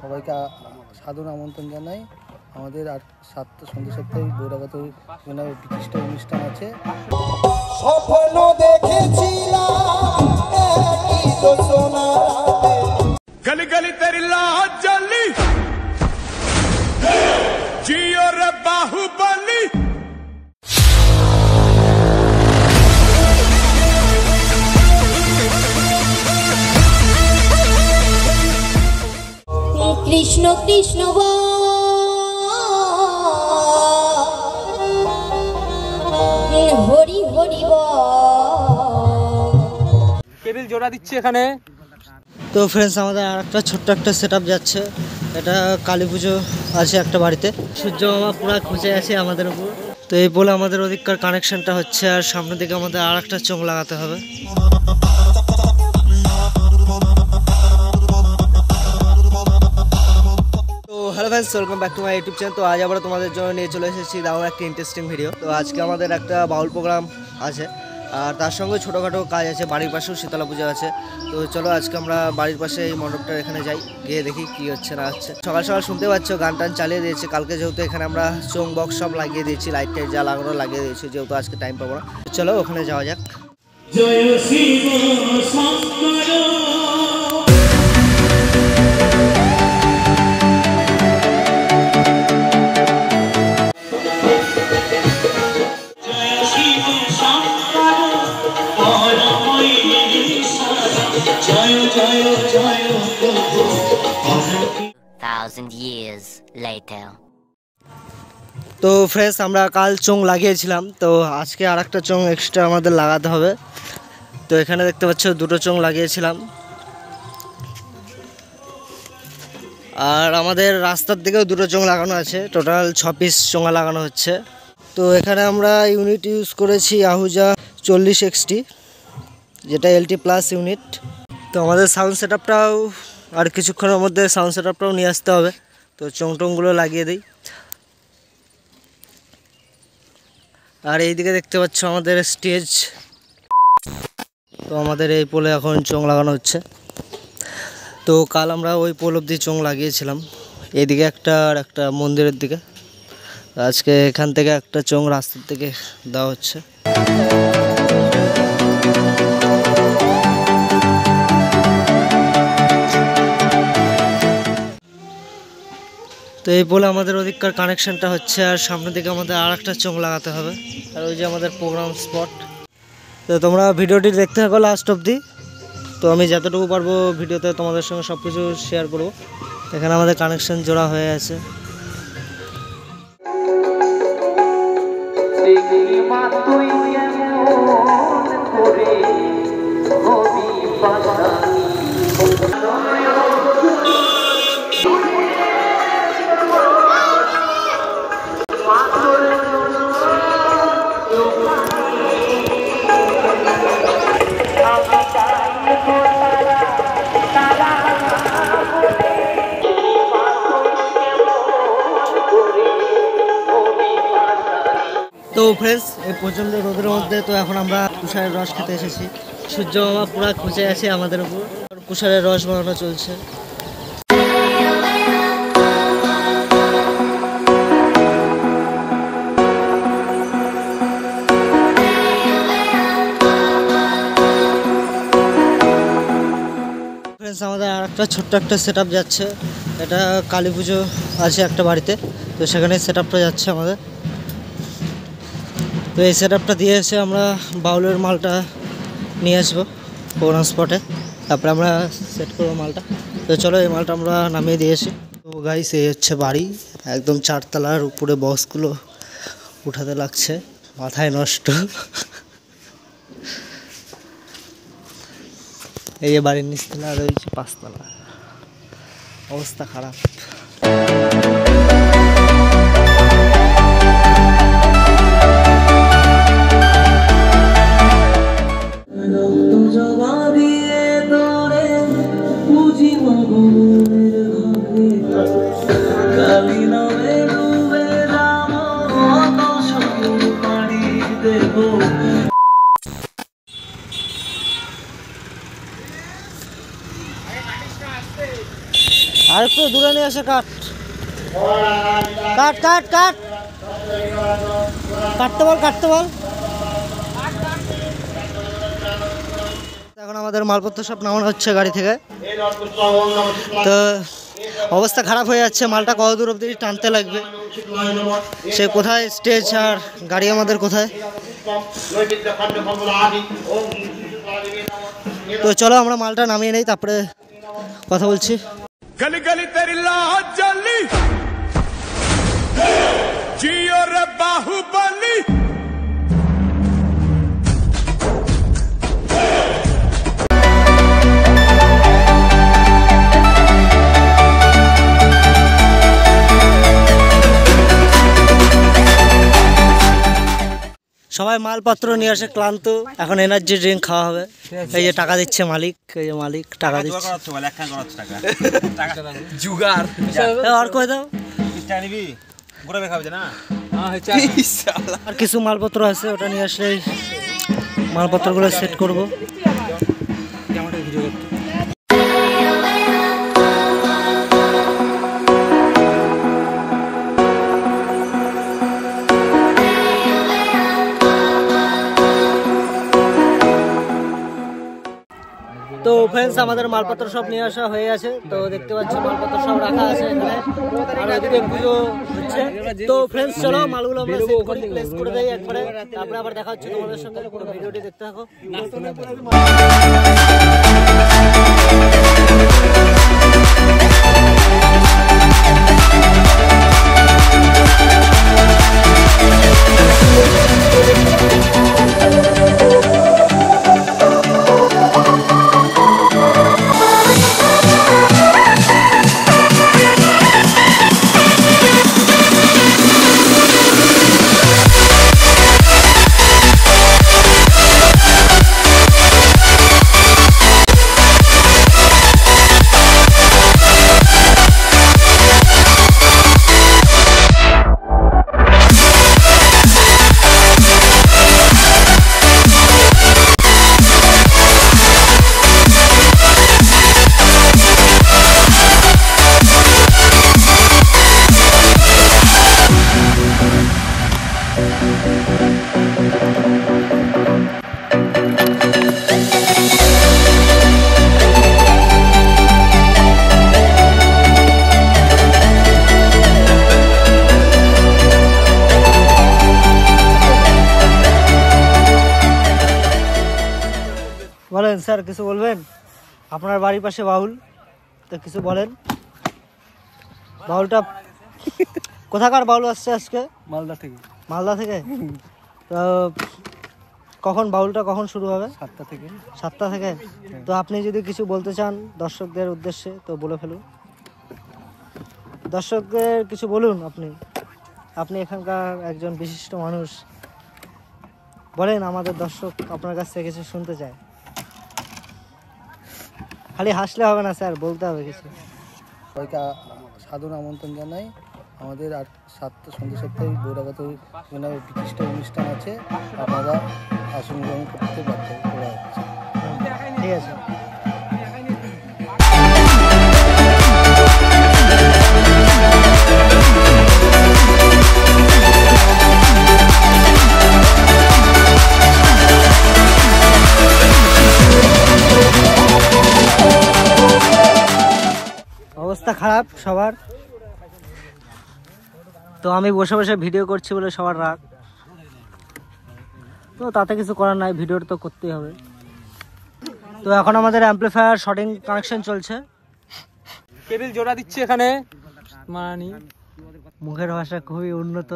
সবাইকে সাদর আমন্ত্রণ জানাই। আমাদের সন্ধ্যে 7টায় বহিরাগত বিশিষ্ট অনুষ্ঠান আছে। স্বপ্ন দেখেছিলাম গলি গলি তেরি লাজ জ্বলি জিও রে বাহুবলি। কৃষ্ণ কৃষ্ণ হরি হরি কেবিল জোড়া দিচ্ছে এখানে। তো ফ্রেন্ডস, আমাদের আর একটা ছোট্ট একটা সেট আপ যাচ্ছে। এটা কালী পুজো আছে একটা বাড়িতে। সূর্য মামা পুরা খুঁজে আছে আমাদের উপর। তো এই বলে আমাদের ওদিককার কানেকশনটা হচ্ছে, আর সামনের দিকে আমাদের আর একটা চোখ লাগাতে হবে। তো hello friends, welcome back to my YouTube channel. তো আজ আবার তোমাদের জন্য নিয়ে চলে এসেছি দারুণ একটা ইন্টারেস্টিং ভিডিও। তো আজকে আমাদের একটা বাউল প্রোগ্রাম আছে, আর তার সঙ্গে ছোটোখাটো কাজ আছে। বাড়ির পাশেও শীতলা পুজো আছে। তো চলো আজকে আমরা বাড়ির পাশে এই মণ্ডপটার এখানে যাই, গিয়ে দেখি কি হচ্ছে না হচ্ছে। সকাল সকাল শুনতে পাচ্ছ গান টান চালিয়ে দিয়েছে। কালকে যেহেতু এখানে আমরা চোং বক্স সব লাগিয়ে দিয়েছি, লাইট টাইট যা লাগানো লাগিয়ে দিয়েছি, যেহেতু আজকে টাইম পাবো না। চলো ওখানে যাওয়া যাক। জয় শিব শঙ্কর। তো ফ্রেন্ডস, আমরা কাল চোং লাগিয়েছিলাম, তো আজকে আর একটা চোং এক্সট্রা আমাদের লাগাতে হবে। তো এখানে দেখতে পাচ্ছ দুটো চোং লাগিয়েছিলাম, আর আমাদের রাস্তার দিকেও দুটো চোং লাগানো আছে। টোটাল 6 পিস চোঙা লাগানো হচ্ছে। তো এখানে আমরা ইউনিট ইউজ করেছি আহুজা 40XT, যেটা LT প্লাস ইউনিট। তো আমাদের সাউন্ড সেট আপটাও আর কিছুক্ষণের মধ্যে সাউন্ড সেট আপটাও নিয়ে আসতে হবে। তো চোং টোংগুলো লাগিয়ে দিই। আর এইদিকে দেখতে পাচ্ছ আমাদের স্টেজ। তো আমাদের এই পোলে এখন চোং লাগানো হচ্ছে। তো কাল আমরা ওই পোল অবধি চোং লাগিয়েছিলাম, এইদিকে একটা আর একটা মন্দিরের দিকে। আজকে এখান থেকে একটা চোং রাস্তার থেকে দেওয়া হচ্ছে। তো এই বলে আমাদের ওদিককার কানেকশনটা হচ্ছে, আর সামনের দিকে আমাদের আর একটা চোখ লাগাতে হবে। আর ওই যে আমাদের প্রোগ্রাম স্পট। তো তোমরা ভিডিওটি দেখতে থাকো লাস্ট অবধি। তো আমি যতটুকু পারবো ভিডিওতে তোমাদের সঙ্গে সব কিছু শেয়ার করবো। এখানে আমাদের কানেকশন জোড়া হয়ে আছে। তো ফ্রেন্ডস, এই প্রচণ্ড রোদের মধ্যে তো এখন আমরা কুশারের রস খেতে এসেছি। সূর্য মামা পুরা খুঁজে আছে আমাদের উপর। কুশারের রস বানানো চলছে। ফ্রেন্ডস, আমাদের আর একটা ছোট্ট একটা সেট আপ যাচ্ছে। এটা কালী পুজো আছে একটা বাড়িতে, তো সেখানে সেট আপটা যাচ্ছে আমাদের। তো এই সেট আপটা দিয়ে এসে আমরা বাউলের মালটা নিয়ে আসবো প্রোগ্রাম স্পটে, তারপরে আমরা সেট করবো মালটা। তো চলো এই মালটা আমরা নামিয়ে দিয়েছি। তো গাইস, এই হচ্ছে বাড়ি, একদম 4 তলার উপরে বক্সগুলো উঠাতে লাগছে, মাথায় নষ্ট। এই যে বাড়ির নিচতলা আর রয়েছে 5 তলা, অবস্থা খারাপ। আর একটু দূরে নিয়ে এসে কাট কাট কাট কাট কাটতে বল এখন আমাদের মালপত্র সব নামানো হচ্ছে গাড়ি থেকে। তো অবস্থা খারাপ হয়ে যাচ্ছে, মালটা কত দূর অবধি টানতে লাগবে, সে কোথায় স্টেজ আর গাড়ি আমাদের কোথায়। তো চলো আমরা মালটা নামিয়ে নেই, তারপরে কথা বলছি। गली गली तेरी लाज जली जियो रे बाहुबली সবাই মালপত্র নিয়ে আসে ক্লান্ত, এখন এনার্জি ড্রিঙ্ক খাওয়া হবে। এই যে টাকা দিচ্ছে মালিক, এই যে মালিক টাকা দিচ্ছে। জুগার আর কই দাও আর কিছু মালপত্র আছে, ওটা নিয়ে আসলে মালপত্রগুলো সেট করবো। তো ফ্রেন্ডস আমাদের মালপত্র সব নিয়ে আসা হয়ে গেছে, তো দেখতে পাচ্ছি মালপত্র সব রাখা আছে এখানে, আর এদিকে পুজো হচ্ছে। তো ফ্রেন্ডস চলো মালগুলো আমরা সেট করি, প্লেস করে দেই একবারে, তারপরে আবার দেখা হচ্ছে তোমাদের সঙ্গে। পুরো ভিডিওটি দেখতে থাকো। বলেন স্যার, কিছু বলবেন? আপনার বাড়ির পাশে বাউল, তো কিছু বলেন। বাউলটা কোথাকার বাউল আসছে আজকে? মালদা থেকে। মালদা থেকে? তো কখন বাউলটা কখন শুরু হবে? 7টা থেকে। 7টা থেকে? তো আপনি যদি কিছু বলতে চান দর্শকদের উদ্দেশ্যে তো বলে ফেলুন। দর্শকদের কিছু বলুন, আপনি এখানকার একজন বিশিষ্ট মানুষ, বলেন, আমাদের দর্শক আপনার কাছ থেকে কিছু শুনতে চায়। খালি হাসলে হবে না স্যার, বলতে হবে কিছু। সবাইকে সাদর আমন্ত্রণ জানাই। আমাদের সন্ধ্যে 7টায় বহিরাগত বিশিষ্ট অনুষ্ঠান আছে, আপনারা আসন গ্রহণ করতে বাধ্য করা হচ্ছে। ঠিক আছে। অবস্থা খারাপ সবার, তো আমি বসে বসে ভিডিও করছি বলে সবার রাগ, তো তাতে কিছু করার নাই, ভিডিওটা তো করতেই হবে। তো এখন আমাদের অ্যাম্পলিফায়ার শর্টিং কানেকশন চলছে। কেবিল জোড়া দিচ্ছে এখানে মানি। মুখের ভাষা খুবই উন্নত।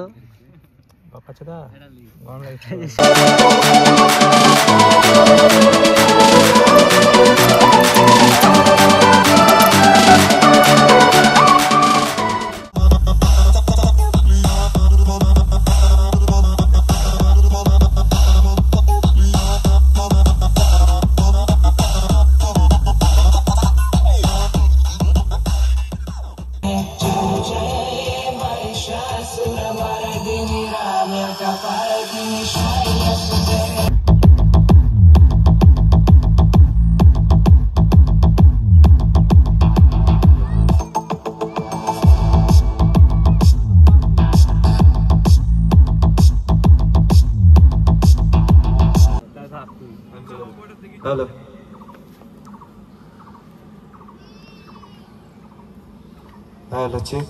Hello check,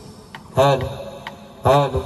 hello hello.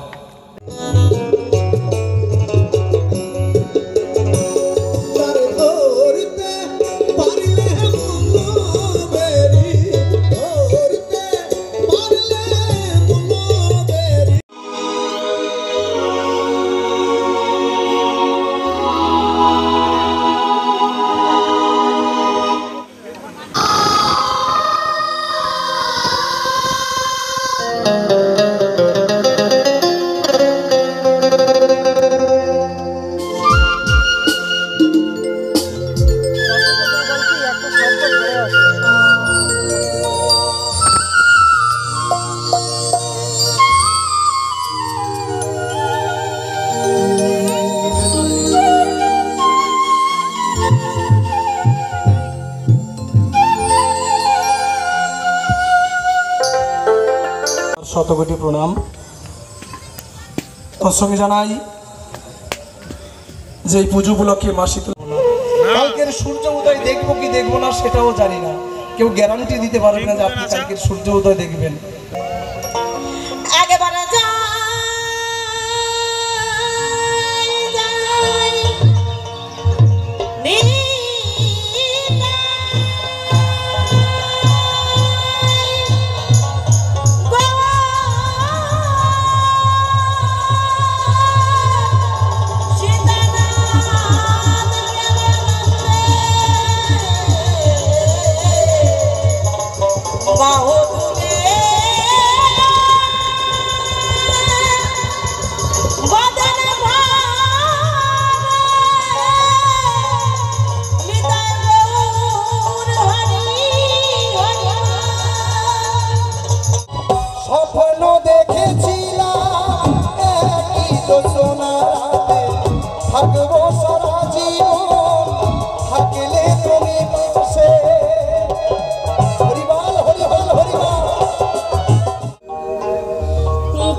শতকোটি প্রণাম। তোর সঙ্গে জানাই যে এই পুজো উপলক্ষে মা শীতলা, কালকের সূর্য উদয় দেখবো কি দেখবো না সেটাও জানি না, কেউ গ্যারান্টি দিতে পারবে না যে আপনি কালকের সূর্য উদয় দেখবেন।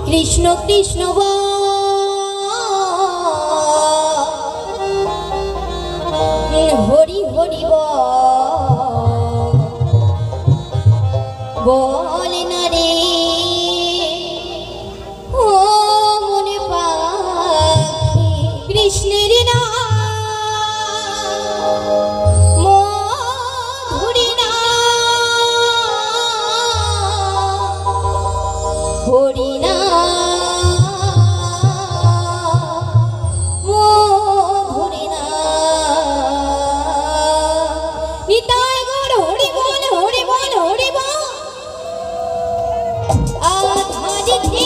কৃষ্ণ কৃষ্ণ হরি হরি বলে না রে ও মনে পাখি কৃষ্ণের না মধুরি না হরি না মধুরি না নিতাই গৌর হরি বল হরি বল হরি বল আধারি